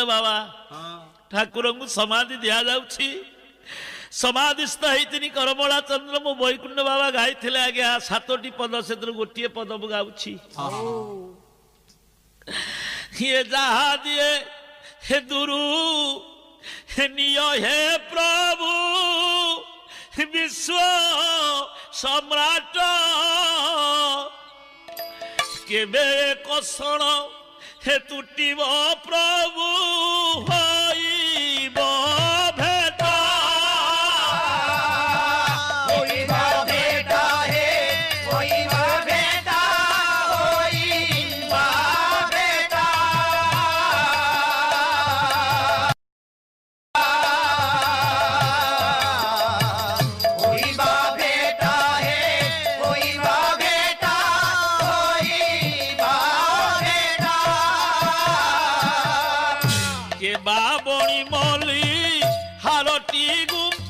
बाबा ठाकुर को समाधि दि जाऊँगी समाधिस्थ होती करमला चंद्र मो वैकुंठ बाबा गाई आज्ञा 7टी पद से गोटे पद गाऊँगी ये जहा दिए हे दुरु हे निय हे प्रभु विश्व सम्राट केबे कषण हे तुटिब प्रभु होइब भेट होइब भेट हे होइब भेट होइब भेट होइब भेट हे होइब भेट होइब भेट के बाबणी मली हारटी गुम